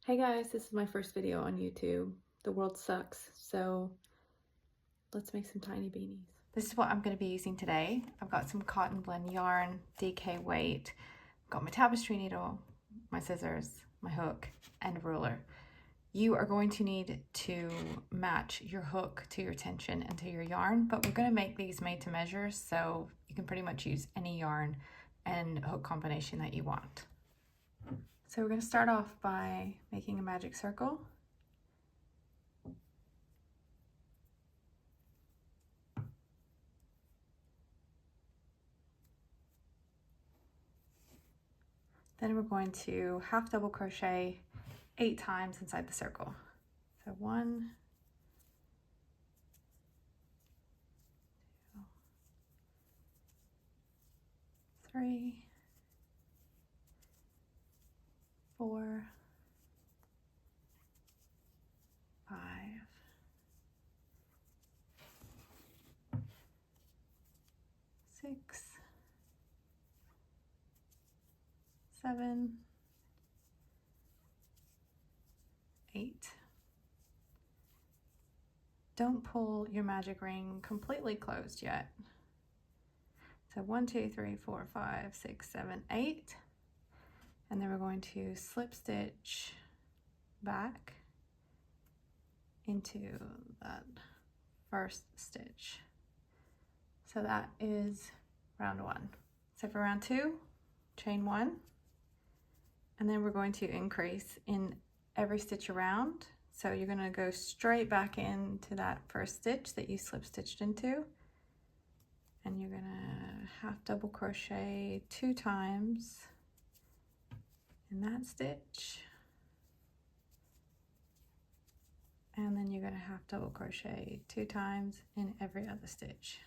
Hey guys, this is my first video on YouTube. The world sucks, so let's make some tiny beanies. This is what I'm going to be using today. I've got some cotton blend yarn, DK weight, got my tapestry needle, my scissors, my hook, and a ruler. You are going to need to match your hook to your tension and to your yarn, but we're going to make these made to measure, so you can pretty much use any yarn and hook combination that you want. So we're going to start off by making a magic circle. Then we're going to half double crochet 8 times inside the circle. So 1, 2, 3, 4, 5, 6, 7, 8. Don't pull your magic ring completely closed yet. So 1, 2, 3, 4, 5, 6, 7, 8. And then we're going to slip stitch back into that first stitch. So that is round 1. So for round 2, chain 1, and then we're going to increase in every stitch around. So you're going to go straight back into that first stitch that you slip stitched into, and you're going to half double crochet 2 times in that stitch, and then you're going to half double crochet 2 times in every other stitch.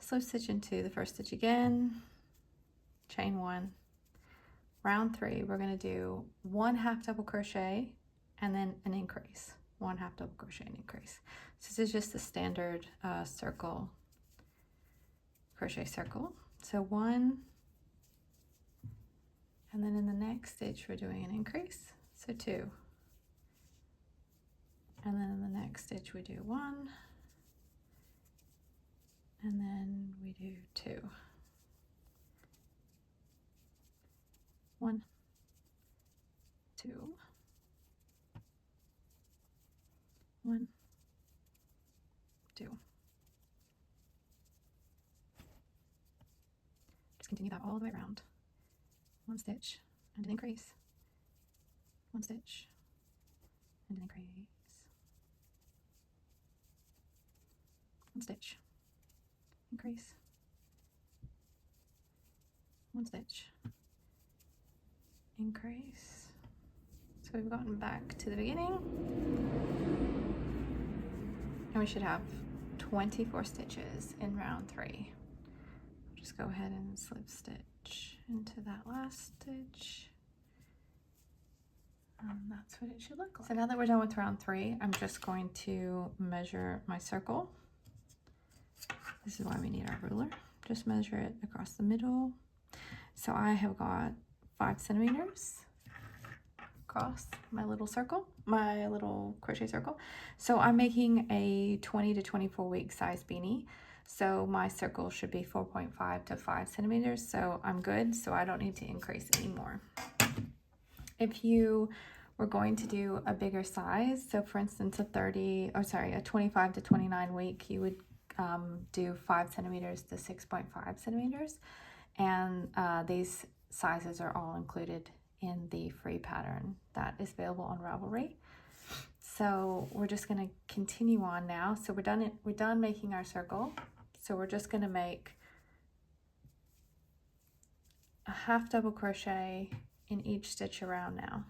Slip stitch into the first stitch again, chain 1. Round 3, we're going to do 1 half double crochet and then an increase. 1 half double crochet and increase. So this is just a standard crochet circle. So 1, and then in the next stitch we're doing an increase. So 2, and then in the next stitch we do 1, and then we do 2. 1, 2, 1, 2. Just continue that all the way around. 1 stitch and an increase. 1 stitch and an increase. 1 stitch, increase. 1 stitch, increase. So we've gotten back to the beginning, and we should have 24 stitches in round 3. Just go ahead and slip stitch into that last stitch, and that's what it should look like. So now that we're done with round 3, I'm just going to measure my circle. This is why we need our ruler. Just measure it across the middle. So I have got 5 centimeters across my little circle, my little crochet circle. So I'm making a 20 to 24 week size beanie. So my circle should be 4.5 to 5 centimeters. So I'm good. So I don't need to increase anymore. If you were going to do a bigger size, so for instance, a 25 to 29 week, you would do 5 centimeters to 6.5 centimeters. And these sizes are all included in the free pattern that is available on Ravelry. So we're just going to continue on now. So we're done making our circle. So we're just going to make half double crochet in each stitch around now.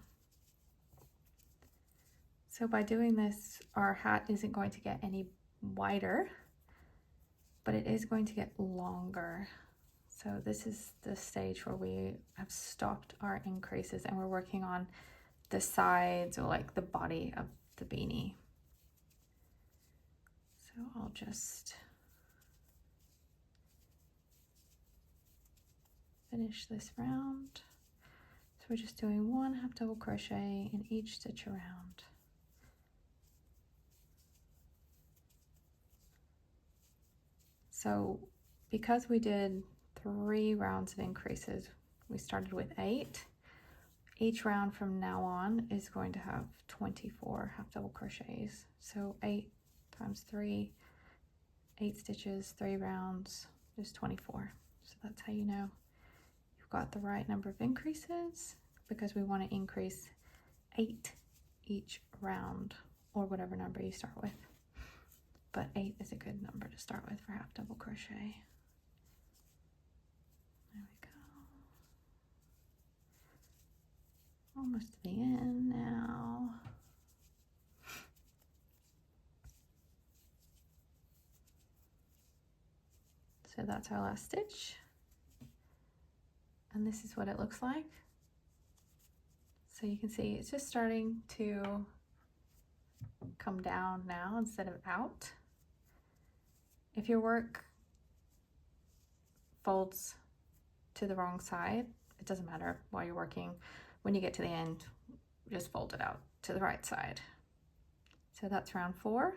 So by doing this, our hat isn't going to get any wider, but it is going to get longer. So this is the stage where we have stopped our increases and we're working on the sides or like the body of the beanie. So I'll just finish this round. So we're just doing 1 half double crochet in each stitch around. So because we did 3 rounds of increases, we started with 8. Each round from now on is going to have 24 half double crochets. So 8 times 3, 8 stitches, 3 rounds is 24. So that's how you know you've got the right number of increases, because we want to increase 8 each round, or whatever number you start with. But 8 is a good number to start with for half double crochet. There we go. Almost to the end now. So that's our last stitch. And this is what it looks like. So you can see it's just starting to come down now instead of out. If your work folds to the wrong side, it doesn't matter while you're working. When you get to the end, just fold it out to the right side. So that's round 4.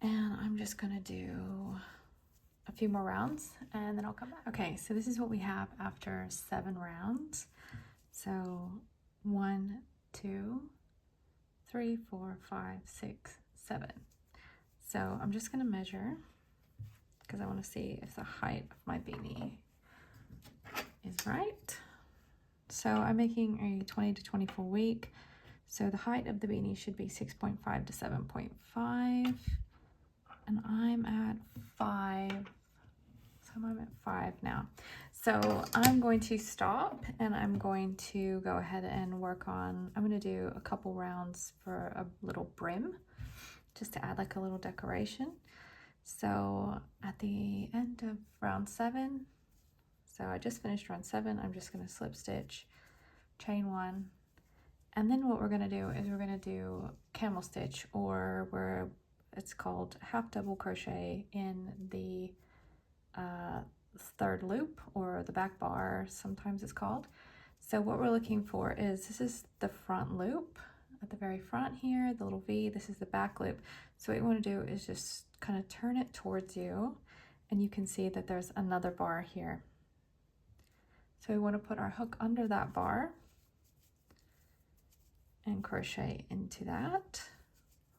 And I'm just gonna do a few more rounds and then I'll come back. Okay, so this is what we have after 7 rounds. So 1, 2, 3, 4, 5, 6, 7. So I'm just gonna measure because I want to see if the height of my beanie is right. So I'm making a 20 to 24 week. So the height of the beanie should be 6.5 to 7.5. And I'm at 5. So I'm at 5 now. So I'm going to stop and I'm going to go ahead and work on, I'm going to do a couple rounds for a little brim, just to add like a little decoration. So at the end of round 7, so I just finished round 7, I'm just going to slip stitch, chain 1, and then what we're going to do is we're going to do camel stitch, or where it's called half double crochet in the 3rd loop, or the back bar sometimes it's called. So what we're looking for is, this is the front loop at the very front here, the little V, this is the back loop. So what you want to do is just kind of turn it towards you, and you can see that there's another bar here. So we want to put our hook under that bar and crochet into that.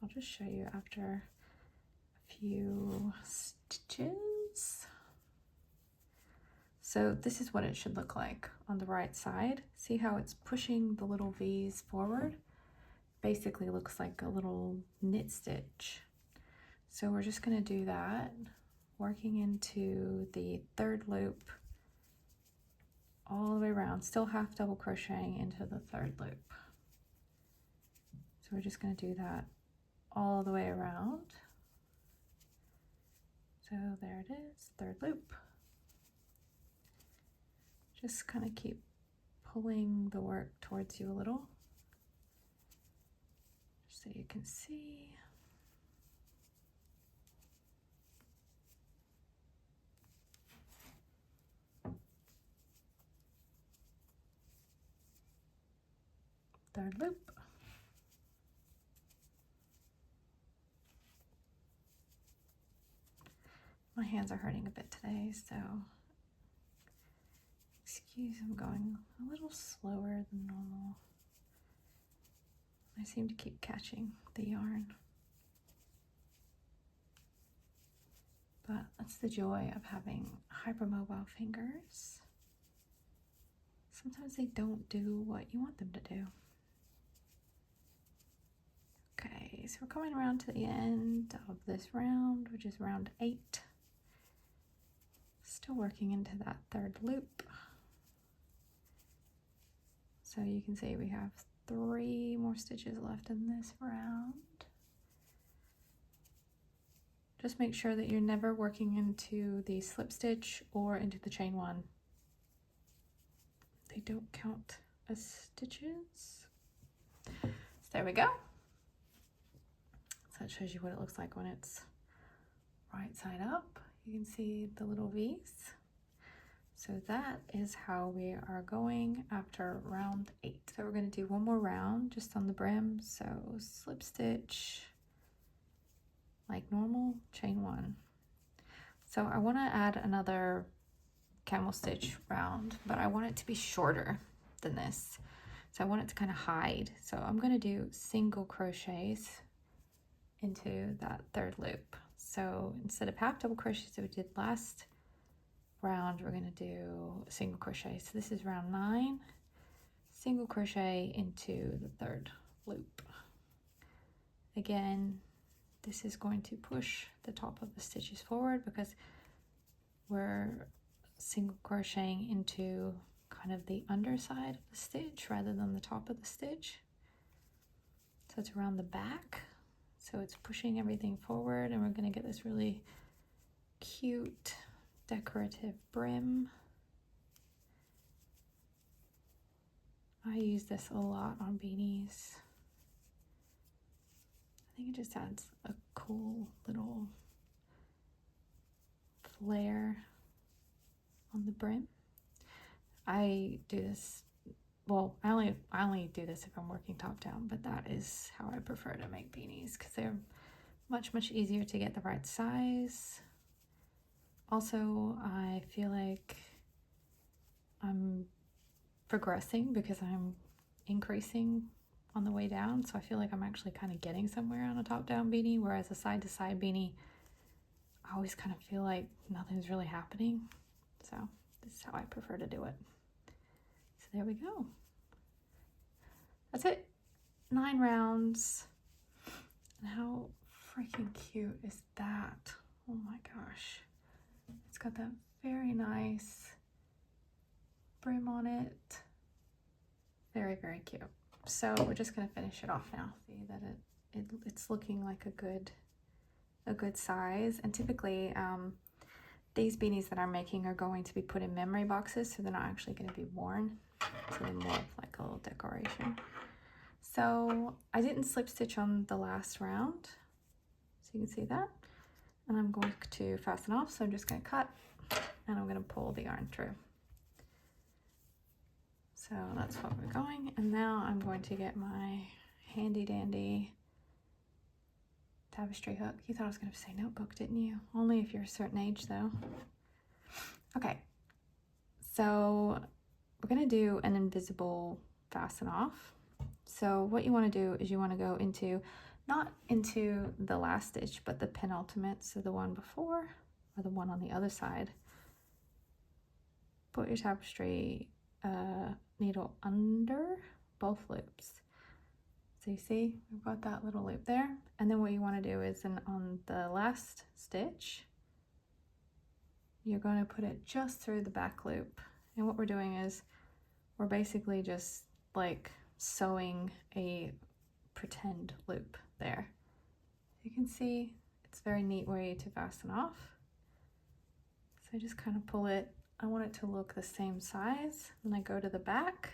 I'll just show you after a few stitches. So this is what it should look like on the right side. See how it's pushing the little V's forward? Basically looks like a little knit stitch. So we're just going to do that, working into the 3rd loop all the way around, still half double crocheting into the 3rd loop. So we're just going to do that all the way around. So there it is, 3rd loop. Just kind of keep pulling the work towards you a little, so you can see. Third loop. My hands are hurting a bit today, so excuse, I'm going a little slower than normal. I seem to keep catching the yarn. But that's the joy of having hypermobile fingers. Sometimes they don't do what you want them to do. Okay, so we're coming around to the end of this round, which is round 8. Still working into that 3rd loop. So you can see we have 3 more stitches left in this round. Just make sure that you're never working into the slip stitch or into the chain 1. They don't count as stitches. So there we go. So that shows you what it looks like when it's right side up. You can see the little V's. So that is how we are going after round 8. So we're going to do one more round just on the brim. So slip stitch like normal, chain 1. So I want to add another camel stitch round, but I want it to be shorter than this. So I want it to kind of hide. So I'm going to do single crochets into that 3rd loop. So instead of half double crochets that we did last round, we're going to do single crochet. So this is round 9, single crochet into the 3rd loop. Again, this is going to push the top of the stitches forward because we're single crocheting into kind of the underside of the stitch rather than the top of the stitch. So it's around the back. So it's pushing everything forward, and we're going to get this really cute decorative brim. I use this a lot on beanies. I think it just adds a cool little flare on the brim. I do this, well, I only do this if I'm working top down, but that is how I prefer to make beanies because they're much easier to get the right size. Also, I feel like I'm progressing because I'm increasing on the way down, so I feel like I'm actually kind of getting somewhere on a top-down beanie, whereas a side-to-side beanie, I always kind of feel like nothing's really happening. So this is how I prefer to do it. So there we go. That's it. 9 rounds. And how freaking cute is that? Oh my gosh. It's got that very nice brim on it. Very cute. So we're just going to finish it off now. See that it's looking like a good size. And typically these beanies that I'm making are going to be put in memory boxes, so they're not actually going to be worn. So they're more of like a little decoration. So I didn't slip stitch on the last round, so you can see that. And I'm going to fasten off, so I'm just going to cut and I'm going to pull the yarn through. So that's what we're going. And now I'm going to get my handy dandy tapestry hook. You thought I was going to say notebook, didn't you? Only if you're a certain age though. Okay, so we're going to do an invisible fasten off. So what you want to do is you want to go into, not into the last stitch, but the penultimate, so the one before or the one on the other side. Put your tapestry needle under both loops. So you see, we've got that little loop there. And then what you want to do is on the last stitch, you're going to put it just through the back loop. And what we're doing is we're basically just like sewing a pretend loop there. You can see it's a very neat way to fasten off. So I just kind of pull it. I want it to look the same size. Then I go to the back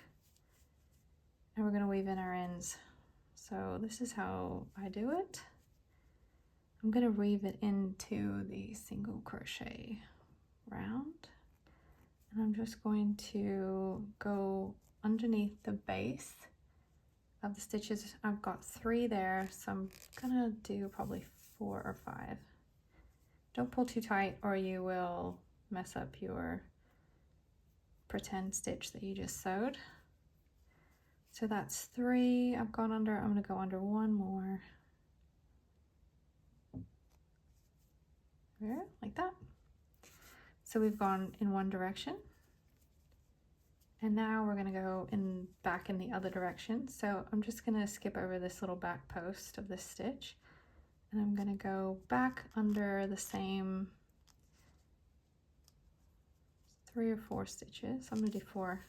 and we're going to weave in our ends. So this is how I do it. I'm going to weave it into the single crochet round. And I'm just going to go underneath the base of the stitches. I've got 3 there, so I'm gonna do probably 4 or 5. Don't pull too tight or you will mess up your pretend stitch that you just sewed. So that's 3 I've gone under. I'm gonna go under 1 more. There, like that. So we've gone in one direction. And now we're gonna go back in the other direction. So I'm just gonna skip over this little back post of this stitch. And I'm gonna go back under the same 3 or 4 stitches. I'm gonna do 4.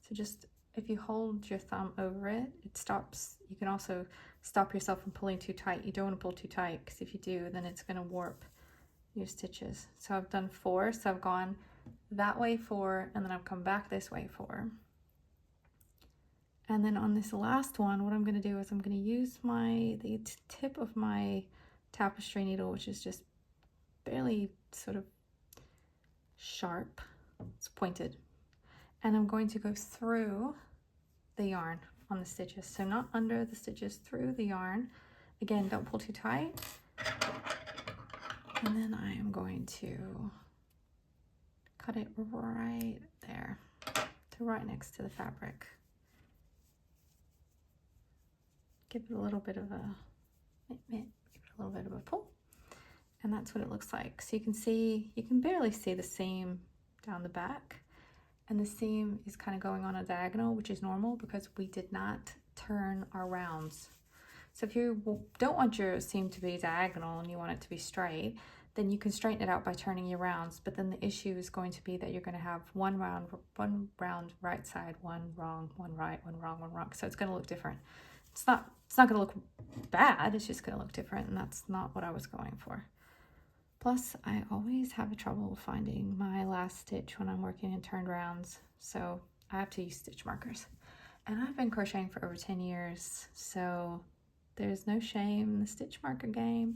So just if you hold your thumb over it, it stops. You can also stop yourself from pulling too tight. You don't want to pull too tight, because if you do, then it's going to warp your stitches. So I've done 4, so I've gone that way 4, and then I've come back this way 4. And then on this last one, what I'm going to do is I'm going to use the tip of my tapestry needle, which is just barely sort of sharp. It's pointed. And I'm going to go through the yarn on the stitches. So not under the stitches, through the yarn. Again, don't pull too tight. And then I am going to cut it right there, to right next to the fabric. Give it a little bit of a pull. And that's what it looks like. So you can see, you can barely see the seam down the back. And the seam is kind of going on a diagonal, which is normal because we did not turn our rounds. So if you don't want your seam to be diagonal and you want it to be straight, then you can straighten it out by turning your rounds. But then the issue is going to be that you're going to have one round right side, one wrong, one right, one wrong, one wrong. So it's going to look different. It's not going to look bad. It's just going to look different, and that's not what I was going for. Plus, I always have trouble finding my last stitch when I'm working in turned rounds, so I have to use stitch markers. And I've been crocheting for over 10 years, so there's no shame in the stitch marker game.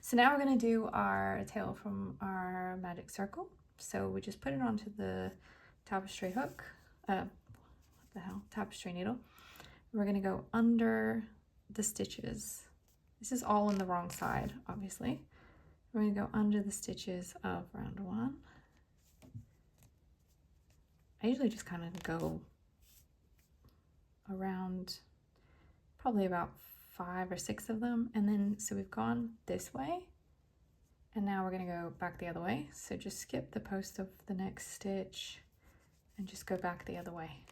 So now we're going to do our tail from our magic circle. So we just put it onto the tapestry hook, tapestry needle. We're going to go under the stitches. This is all on the wrong side, obviously. We're going to go under the stitches of round 1. I usually just kind of go around probably about 5 or 6 of them. And then, so we've gone this way. And now we're going to go back the other way. So just skip the post of the next stitch and just go back the other way.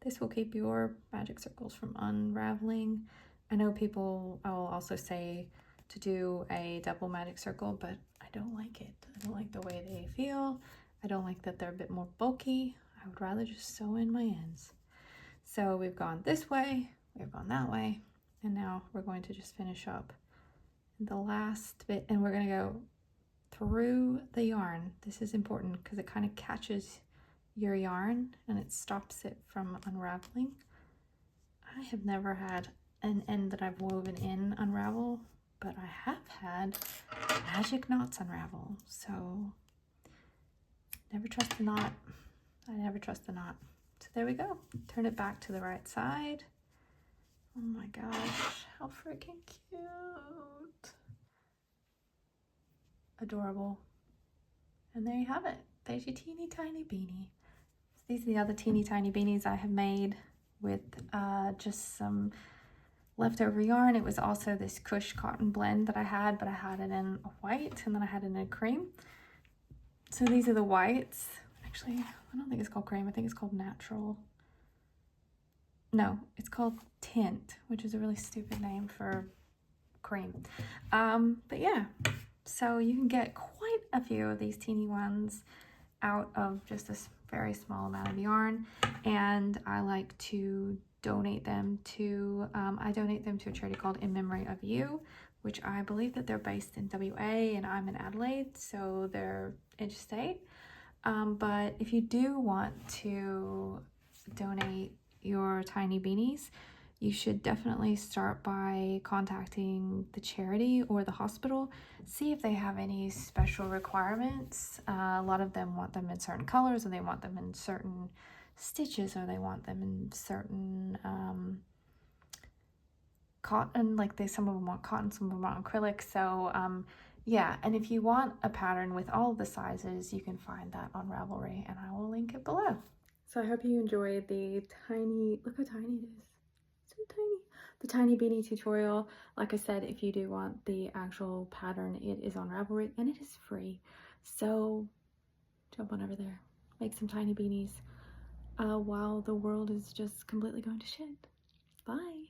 This will keep your magic circles from unraveling. I know people, I will also say to do a double magic circle, but I don't like it. I don't like the way they feel. I don't like that they're a bit more bulky. I would rather just sew in my ends. So we've gone this way, we've gone that way, and now we're going to just finish up the last bit, and we're going to go through the yarn. This is important because it kind of catches your yarn and it stops it from unraveling. I have never had an end that I've woven in unravel, but I have had magic knots unravel. So never trust the knot. I never trust the knot. So there we go. Turn it back to the right side. Oh my gosh, how freaking cute. Adorable. And there you have it. There's your teeny tiny beanie. These are the other teeny tiny beanies I have made with just some leftover yarn. It was also this Koosh cotton blend that I had, but I had it in a white and then I had it in a cream. So these are the whites. Actually, I don't think it's called cream. I think it's called natural. No, it's called tint, which is a really stupid name for cream. But yeah, so you can get quite a few of these teeny ones out of just this very small amount of yarn, and I like to donate them to I donate them to a charity called In Memory of You, which I believe that they're based in WA and I'm in Adelaide, so they're interstate. But if you do want to donate your tiny beanies, you should definitely start by contacting the charity or the hospital. See if they have any special requirements. A lot of them want them in certain colors, or they want them in certain stitches, or they want them in certain cotton. Like some of them want cotton, some of them want acrylic. So yeah, and if you want a pattern with all of the sizes, you can find that on Ravelry, and I will link it below. So I hope you enjoyed the tiny, look how tiny it is. So tiny. The tiny beanie tutorial. Like I said, if you do want the actual pattern, it is on Ravelry and it is free. So jump on over there, make some tiny beanies while the world is just completely going to shit. Bye.